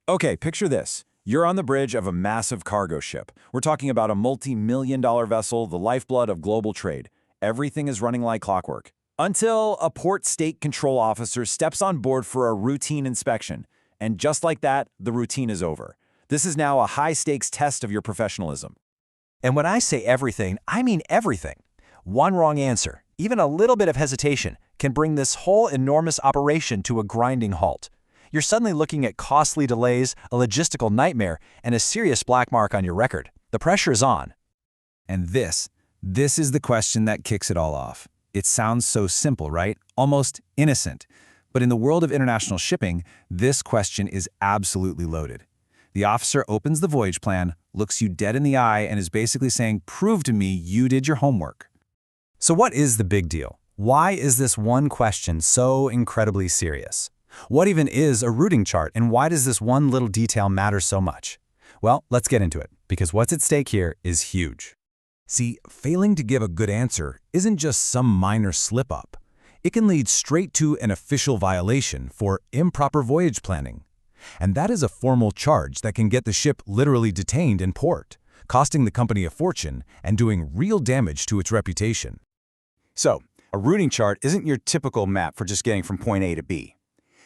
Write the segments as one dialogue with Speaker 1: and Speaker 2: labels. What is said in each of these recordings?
Speaker 1: Okay, picture this. You're on the bridge of a massive cargo ship. We're talking about a multi-million-dollar vessel, the lifeblood of global trade. Everything is running like clockwork. Until a port state control officer steps on board for a routine inspection. And just like that, the routine is over. This is now a high-stakes test of your professionalism.
Speaker 2: And when I say everything, I mean everything. One wrong answer, even a little bit of hesitation, can bring this whole enormous operation to a grinding halt. You're suddenly looking at costly delays, a logistical nightmare, and a serious black mark on your record. The pressure is on.
Speaker 3: And this is the question that kicks it all off. It sounds so simple, right? Almost innocent. But in the world of international shipping, this question is absolutely loaded. The officer opens the voyage plan, looks you dead in the eye, and is basically saying, "Prove to me you did your homework."
Speaker 2: So what is the big deal? Why is this one question so incredibly serious? What even is a routing chart, and why does this one little detail matter so much? Well, let's get into it, because what's at stake here is huge.
Speaker 3: See, failing to give a good answer isn't just some minor slip-up. It can lead straight to an official violation for improper voyage planning. And that is a formal charge that can get the ship literally detained in port, costing the company a fortune and doing real damage to its reputation.
Speaker 1: So, a routing chart isn't your typical map for just getting from point A to B.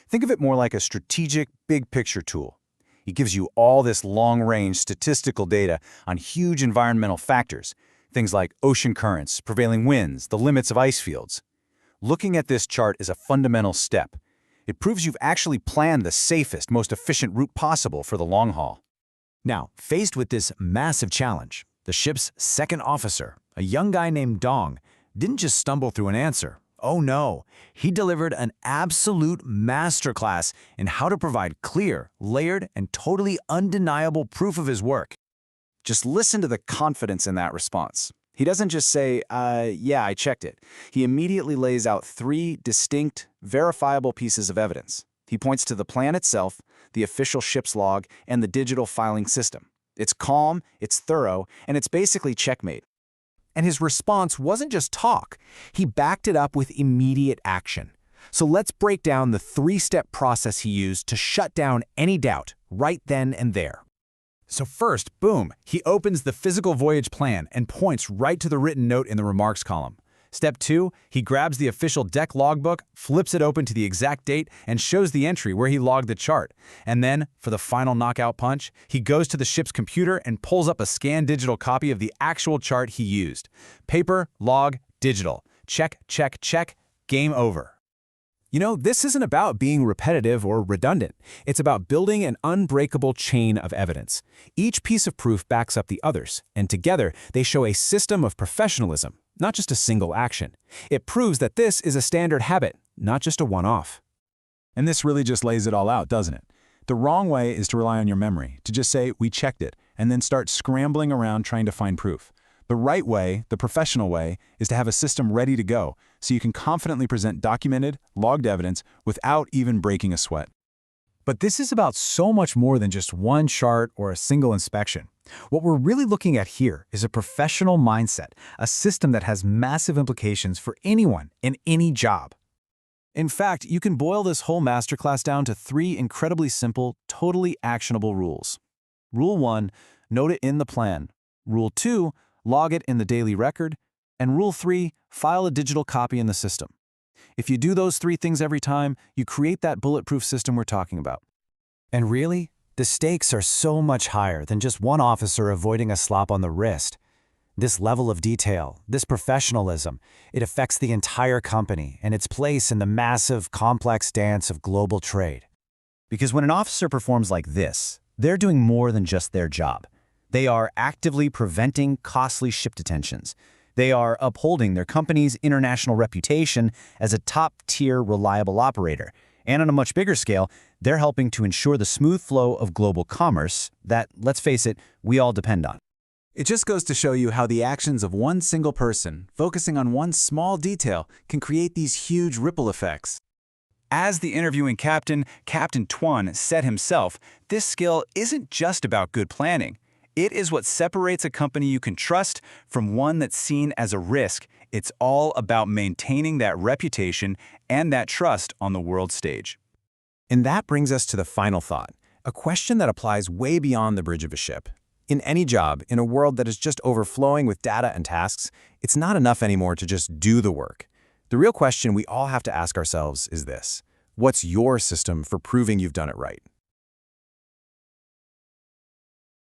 Speaker 1: Think of it more like a strategic, big-picture tool. It gives you all this long-range statistical data on huge environmental factors, things like ocean currents, prevailing winds, the limits of ice fields. Looking at this chart is a fundamental step. It proves you've actually planned the safest, most efficient route possible for the long haul.
Speaker 4: Now, faced with this massive challenge, the ship's second officer, a young guy named Dong, didn't just stumble through an answer. Oh no, he delivered an absolute masterclass in how to provide clear, layered, and totally undeniable proof of his work.
Speaker 1: Just listen to the confidence in that response. He doesn't just say, yeah, I checked it. He immediately lays out 3 distinct, verifiable pieces of evidence. He points to the plan itself, the official ship's log, and the digital filing system. It's calm, it's thorough, and it's basically checkmate.
Speaker 4: And his response wasn't just talk. He backed it up with immediate action. So let's break down the 3-step process he used to shut down any doubt right then and there.
Speaker 3: So first, boom, he opens the physical voyage plan and points right to the written note in the remarks column. Step 2, he grabs the official deck logbook, flips it open to the exact date, and shows the entry where he logged the chart. And then, for the final knockout punch, he goes to the ship's computer and pulls up a scanned digital copy of the actual chart he used. Paper, log, digital. Check, check, check. Game over.
Speaker 4: You know, this isn't about being repetitive or redundant. It's about building an unbreakable chain of evidence. Each piece of proof backs up the others, and together they show a system of professionalism, not just a single action. It proves that this is a standard habit, not just a one-off.
Speaker 1: And this really just lays it all out, doesn't it? The wrong way is to rely on your memory, to just say, we checked it, and then start scrambling around trying to find proof. The right way, the professional way, is to have a system ready to go, so you can confidently present documented, logged evidence without even breaking a sweat.
Speaker 3: But this is about so much more than just one chart or a single inspection. What we're really looking at here is a professional mindset, a system that has massive implications for anyone in any job.
Speaker 1: In fact, you can boil this whole masterclass down to 3 incredibly simple, totally actionable rules. Rule 1, note it in the plan. Rule 2, log it in the daily record. And Rule 3, file a digital copy in the system. If you do those 3 things every time, you create that bulletproof system we're talking about.
Speaker 2: And really, the stakes are so much higher than just one officer avoiding a slap on the wrist. This level of detail, this professionalism, it affects the entire company and its place in the massive, complex dance of global trade.
Speaker 5: Because when an officer performs like this, they're doing more than just their job. They are actively preventing costly ship detentions. They are upholding their company's international reputation as a top-tier reliable operator. And on a much bigger scale, they're helping to ensure the smooth flow of global commerce that, let's face it, we all depend on.
Speaker 1: It just goes to show you how the actions of one single person, focusing on one small detail, can create these huge ripple effects. As the interviewing captain, Captain Tuấn, said himself, this skill isn't just about good planning. It is what separates a company you can trust from one that's seen as a risk. It's all about maintaining that reputation and that trust on the world stage.
Speaker 4: And that brings us to the final thought.
Speaker 2: A question that applies way beyond the bridge of a ship. In any job, in a world that is just overflowing with data and tasks, it's not enough anymore to just do the work. The real question we all have to ask ourselves is this: what's your system for proving you've done it right?